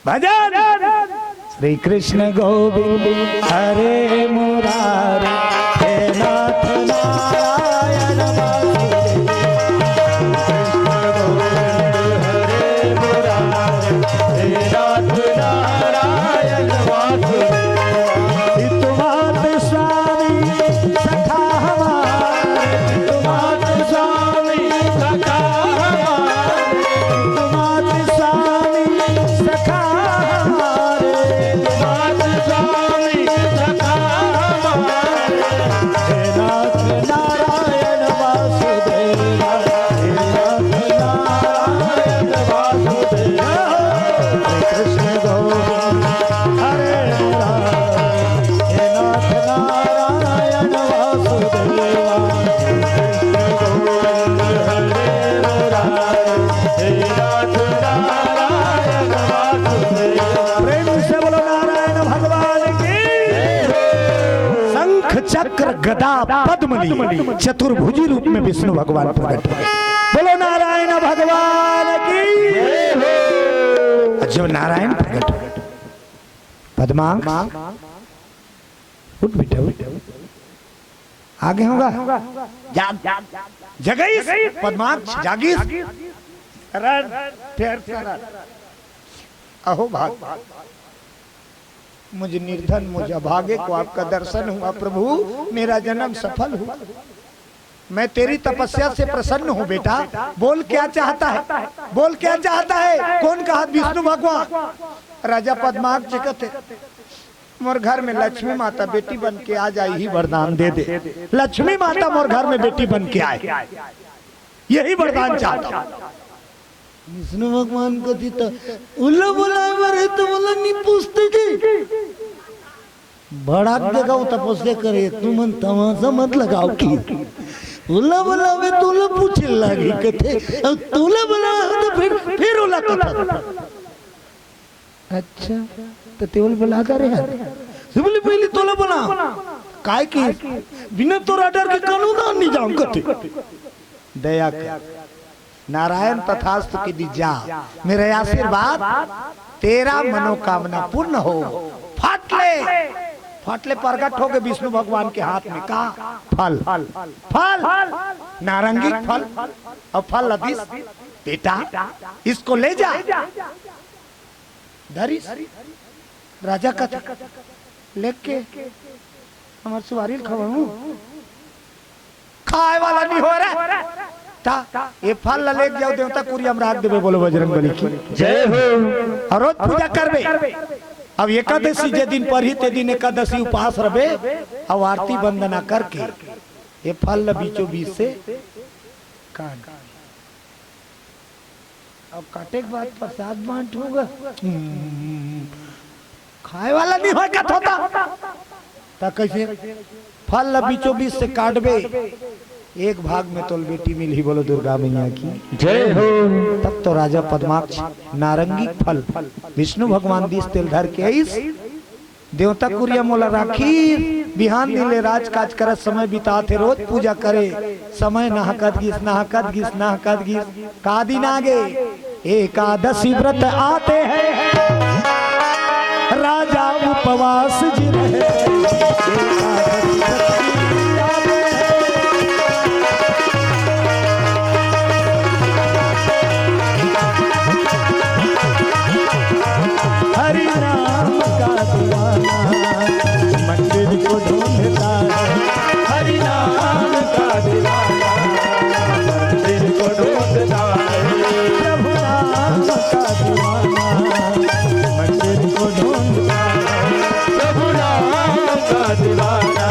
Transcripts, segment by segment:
भजन श्री कृष्ण गोविंद हरे मुरारे हे नाथ नारायण वासुदेव। चक्र गदा पद्मली चतुर्भुजी रूप में विष्णु भगवान प्रकट हुए। बोलो नारायण भगवान की। जब नारायण प्रकट हुए पद्मांग उठ बेटा उठ, आगे होगा जगई पद्मांग जागी अहो भाग मुझे निर्धन मुझे अभागे को आपका दर्शन हुआ प्रभु, मेरा जन्म सफल हुआ। मैं तेरी तपस्या से प्रसन्न हूँ बेटा। बोल क्या चाहता है, बोल क्या चाहता है। कौन कहा? विष्णु भगवान। राजा पद्मांग चिकते मोर घर में लक्ष्मी माता बेटी बन के आ जाए ही वरदान दे दे। लक्ष्मी माता मोर घर में बेटी बन के आए, यही वरदान चाहता हूँ। विष्णु भगवान को तो उल्ला बोला मरे तो बोला नहीं पूछते की बड़ा देखा तपस्या करे तुम तमाशा मत लगाओ की उल्ला बोला वे तूला पूछे लगी कथे अब तूला बोला तो फिर उल्ला कथा। अच्छा तो तेवल बोला करे यार बोले पहले तोला बोला काय की बिना तोरा डर के कानून नहीं जाऊं कथे। दया कर नारायण तथास्तु की दी जा, मेरे आशीर्वाद तेरा मनोकामना पूर्ण हो। फाटले प्रकट हो गए विष्णु भगवान के हाथ में का फल फल नारंगी फल और फल लदिस बेटा इसको ले जा धरिस। राजा का लेके हमारे सुवारी खवाऊं खाए वाला नहीं हो रहा ये फल ले जाओ देवता कुरी हम राख देवे। बोलो बजरंग बली की जय हो। और रोज पूजा करबे। अब एकादशी जे दिन पढ़ी ते दिन एकादशी उपास रहे और आरती वंदना करके ये फल बीचों बीच से काट। अब काटे के बाद प्रसाद बांट होगा। खाए वाला नहीं हो होता कैसे फल बीचों बीच से काटबे एक भाग में तो बेटी मिली। बोलो दुर्गा मैया की जय हो। तब तो राजा पद्माक्ष नारंगी फल विष्णु भगवान दिस तेल धर के इस देवता कुरिया मोला राखी बिहान दिले राज काज कर समय बिताते रोज पूजा करे समय नहकत गिस का दिन आगे एकादशी व्रत आते हैं राजा उपवास जी रहे। हरि नाम का दीवाना मंदिर को ढूंढता है। हरि नाम का दीवाना मंदिर को ढूंढता है। प्रभु नाम का दीवाना मंदिर को ढूंढता है। प्रभु नाम का दीवाना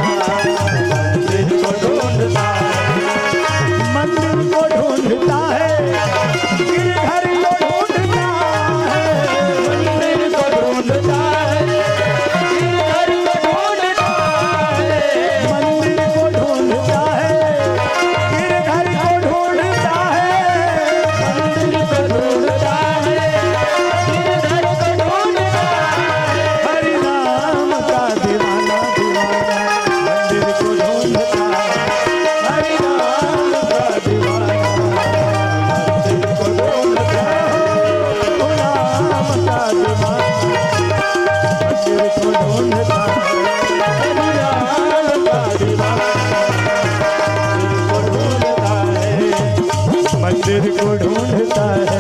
मंदिर को ढूंढता है,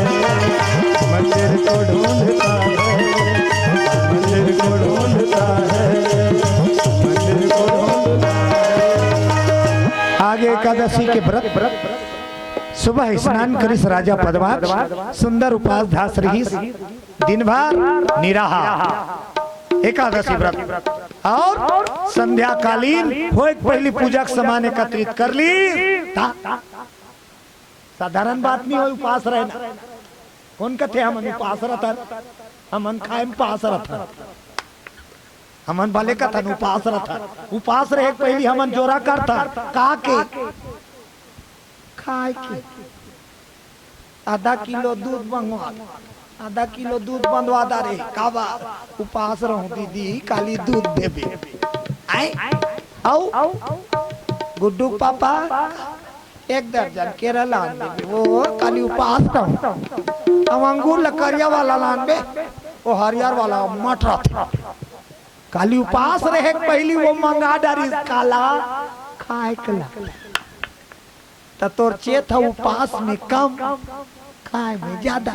मंदिर को ढूंढता है, मंदिर को ढूंढता है, मंदिर को ढूंढता है। आगे एकादशी के व्रत सुबह स्नान करिस राजा पद्माक्ष, सुंदर उपास धास रहीस, दिन भर निराहार एकादशी व्रत, और संध्या कालीन हो एक पहली पूजा के सामान एकत्रित कर ली। साधारण बात नहीं हो उपास रहना। कौन कहते हम उपास रहता, हमन खाए उपास रहता, हमन वाले का था उपास रहता। उपास रहे पहली हमन जोरा करता का के खाए के आधा किलो दूध मंगवा, आधा किलो दूध बंधवा दा रे काबा उपास रहूं दीदी काली दूध देबे आई आओ गुड्डू पापा एक दर्जन केरा लान दे वो काली उपास रहूं। अब अंगूर लकड़िया वाला लान बे वो हरियर वाला मटर था काली उपास रहे पहली वो मंगा डारी काला खाए कला तोर चेत उपास में कम खाए में ज्यादा,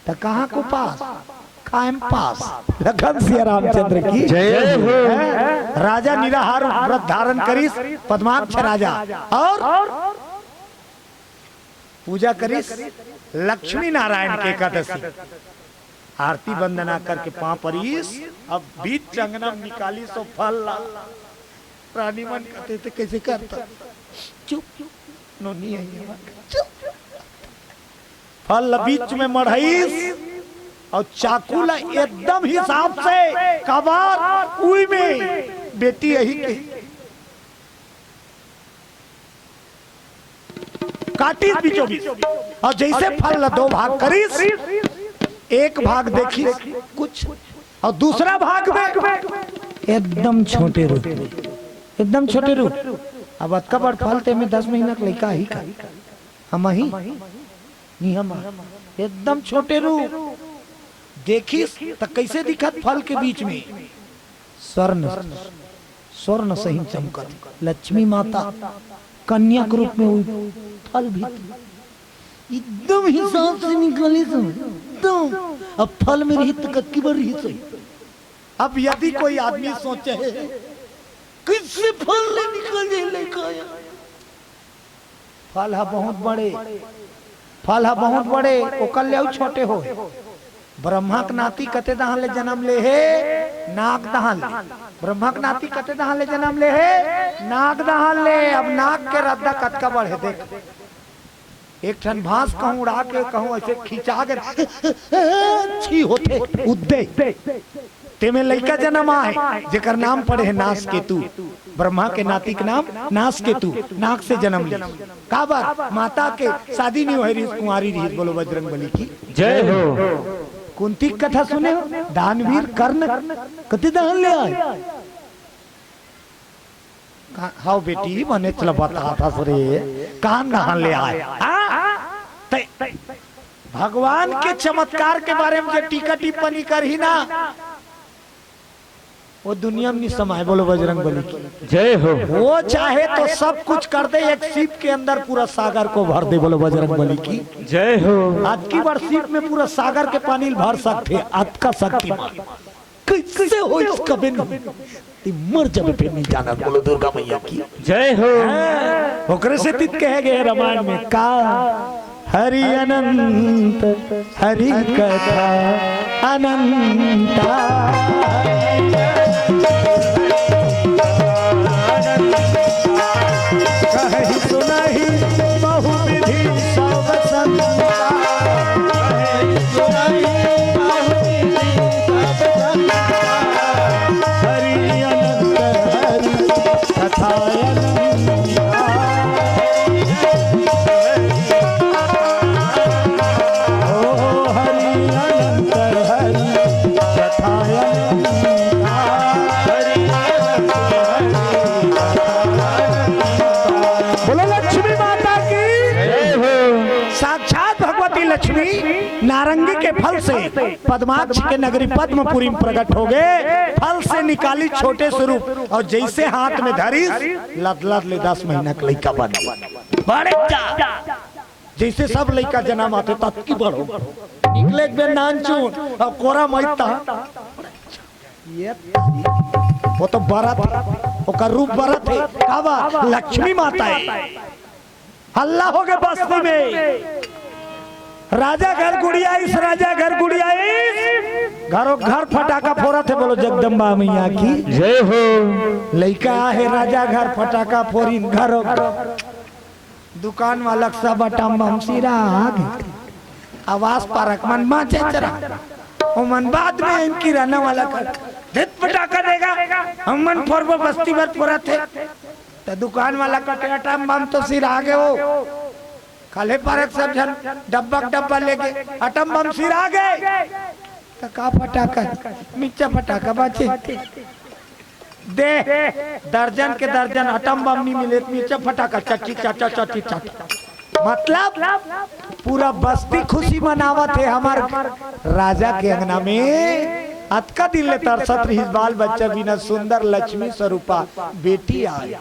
तो कहाँ को पास खाए में पास। लखन सिया रामचंद्र की जय हो। राजा निराहार व्रत धारण करिस पद्माक्ष राजा, और पूजा करिस लक्ष्मी नारायण के एकादशी, आरती वंदना करके पांव परिस। अब बीच चंगना निकाली सो फल ला, रानी मन कहते थे कैसे करता, चुप नोनी है चुप, फल बीच में मढ़ाईस और चाकू ला एकदम हिसाब से कबार उई में बेटी यही के काटिस बीचों बीच, और जैसे फल ला दो भाग करिस, एक भाग देखिस कुछ और दूसरा भाग में एकदम छोटे रूप, एकदम छोटे रूप। अब अतका बड़ फल ते में 10 महीना का लड़का ही का हम ही नहीं, हम एकदम छोटे रूप देखिस तो कैसे दिखत फल के बीच में स्वर्ण स्वर्ण सही चमकत, लक्ष्मी माता कन्या के रूप में हुई, फल भी एकदम हिसाब से निकली एकदम। अब फल में रही तो कक्की बार रही सही। अब यदि कोई आदमी सोचे किससे फल ले निकल लेकर आया, फल है बहुत बड़े, फल है बहुत बड़े, ओकर ले छोटे हो। ब्रह्मा के नाती कते दहां ले जन्म ले है नाग दहां ले, ब्रह्मा के नाती कते दहां ले जन्म ले है नाग दहां ले। अब नाग के रद्दा कतका बढ़े देख, एक ठन भांस कहूं उड़ा के कहूं ऐसे खिंचा के अच्छी होते उद्दे ते में लड़का जन्म आए जेकर नाम पड़े है नास केतु। ब्रह्मा के नाती के नाम नास केतु, नाग से जन्म ली। का बात माता के शादी नहीं हुई, कुंवारी रही। बोलो बजरंग बली की जय हो। कुंती कथा सुने हो, दानवीर कर्ण कति दान ले आए। हाँ बेटी मने चला बता था सरे कान दान ले आए। भगवान के चमत्कार के बारे में जो टीका टिप्पणी कर ही ना वो दुनिया में नहीं समाये। बोलो बजरंग बली की जय हो। वो चाहे तो सब कुछ कर दे, एक सीप के अंदर पूरा सागर को भर दे। बोलो बजरंग बली की जय हो। आज की बार सीप में पूरा सागर के पानी भर सकते, आज का शक्तिमान कैसे हो इसका बिन मर जब फिर नहीं जाना। बोलो दुर्गा मैया की जय हो। ओकरे से तित कहे गए रामायण में का हरि अनंत हरि कथा अनंता, कहीं सुनाही बहुविधि सब संता, हरि अनंत हरि कथा लक्ष्मी नारंगी के फल से पद्माक्ष के नगरी पद्मपुरी में प्रकट हो गए। फल से निकाली छोटे स्वरूप और जैसे हाथ में धरी लद लद ले 10 महीना का लड़का बन बड़े जैसे सब लड़का जन्म आते तब की बड़ो निकले बे नान चून और कोरा मैता ये वो तो बरत ओकर रूप बरत है काबा लक्ष्मी माता है। हल्ला हो गए बस्ती में राजा घर गुड़िया इस राजा घर गुड़िया इस घरों घर फटाका फोड़ा थे बोलो जगदम्बा मैया की जय हो। लड़का है राजा घर फटाका फोड़ी घरों दुकान वाला सब बटम बम सिरा आवाज पारक मन माचे चरा और मन बाद में इनकी रहने वाला कर धित पटाखा देगा हम मन फोड़बो बस्ती भर पूरा थे तो दुकान वाला कटे अटम बम तो सिर आगे वो खाले पारक सब जन डब्बा लेके अटम बम सिर आगे तो का पटाखा मिर्चा पटाखा बाचे दे दर्जन के दर्जन अटम बम नहीं मिले मिर्चा फटाखा चटी चाचा चटी चाटा मतलब पूरा बस्ती खुशी मनावत है हमार राजा के अंगना में अतका दिल ले तरसत रही बाल बच्चा बिना सुंदर लक्ष्मी स्वरूपा बेटी आई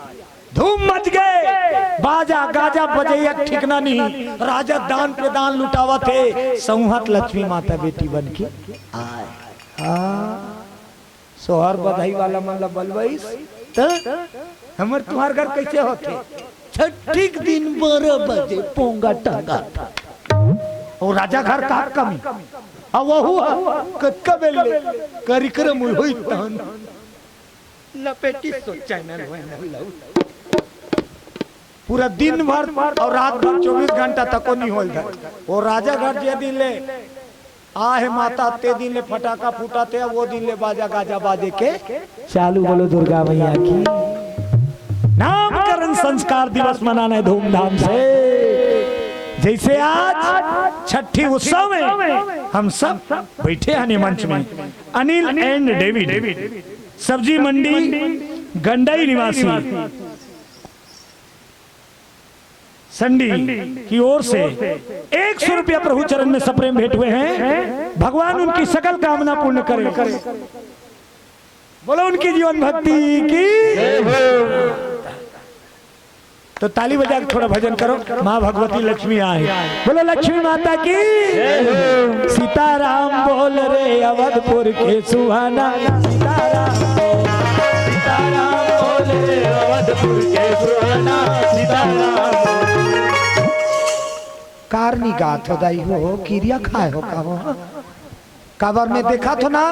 धूम मच गए बाजा गाजा बजैया ठिकना नहीं राजा दान पे दान लुटावा थे संहत लक्ष्मी माता बेटी बन के आए। सोहर बधाई वाला मतलब बलवाइस तो हमर तुम्हार घर कैसे होते छठी दिन 12 बजे पोंगा टंगा था और राजा घर का कमी अब वो कक्का बेले कार्यक्रम होई तन लपेटी सो चैनल होए पूरा दिन भर और रात भर 24 घंटा तक नहीं होल वो राजा घर जे दिन ले आहे माता ते दिन ले फटाका फूटाते वो दिन ले बाजा गाजा बाजे के चालू बोलो दुर्गा मैया की नामकरण संस्कार दिवस मनाना है धूमधाम से। जैसे आज छठी उत्सव में हम सब बैठे हैं मंच में अनिल एंड डेविड सब्जी मंडी गंडाई निवासी संडी की ओर से 100 रुपया प्रभु चरण में सप्रेम भेंट हुए हैं। भगवान उनकी सकल कामना पूर्ण करे। बोलो उनकी जीवन भक्ति की तो ताली बजा के थोड़ा भजन करो। माँ भगवती लक्ष्मी आए बोलो लक्ष्मी माता की सीताराम बोल रे अवधपुर के सुहाना सीताराम बोल रे अवधपुर के सुहाना सीताराम कारनी गाथ हो दाई हो किरिया खाए हो का हो काबर में देखा तो ना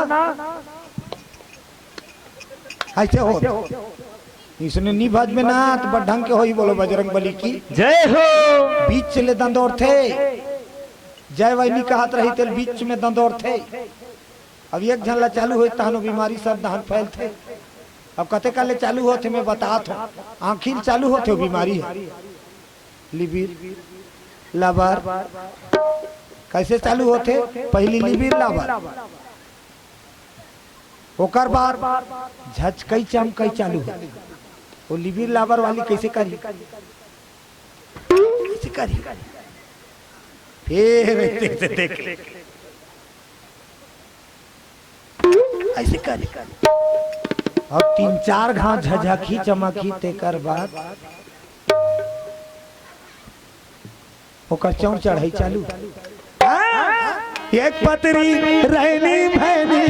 ऐसे हो इसने निभज में ना तो बढ़ंग के होई बोलो बजरंग बली की जय हो। बीच चले दंदौर थे जय वैनी कहत रही थे बीच में दंदौर थे अब एक झनला चालू हुई तहनो बीमारी सब दहन फैल थे अब कते काले चालू होते मैं बतात हूँ आखिर चालू होते बीमारी है लिबिर लाबार कैसे चालू होते पहली लिबिर लाबार ओकर बार झचकई चमकई चालू होते वो लिबिर लाबर वाली कैसे करी फिर देख ऐसे करी और 3-4 घाव झझकी चमकी तेकर बाद ओकर चौं चढ़ाई चालू एक पतरी रहनी भैनी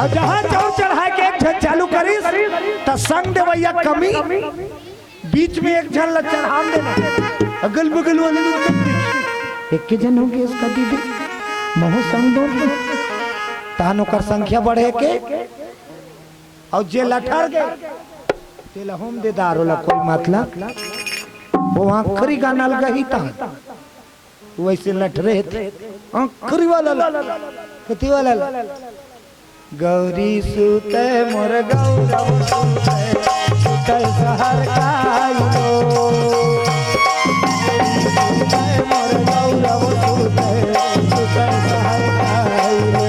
जहाँ चौर चढ़ा के एक चालू करी तो संग देवैया कमी बीच में एक झन चढ़ान देना अगल बगल वाले एक के जन होंगे इसका दीदी महु संग दो तानो कर संख्या बढ़े के और जे लठर गए तेला हम दे दारो ला कोई मतलब वो आखरी गाना लगा ही था वैसे लठ रहे थे आखरी वाला कति वाला गौरी सुते मोर गौरव सुते सहर कायो मोर गौरव सुते सहर कायो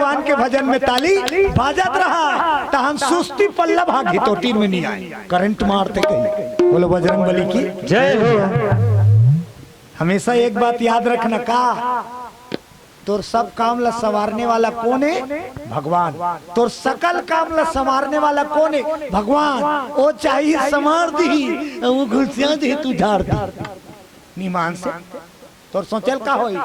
भगवान के भजन में ताली बाजत रहा तहन सुस्ती पल्लव हाँ घितोटीर में नहीं आए करंट मारते कहीं। बोलो बजरंग बली की जय हो। हमेशा एक बात याद रखना का तोर सब काम ला संवारने वाला कौन है? भगवान। तोर सकल काम ला संवारने वाला कौन है? भगवान। वो चाहिए संवार दी वो घुसिया दे तू झाड़ दी निमान से तोर सोचल का होई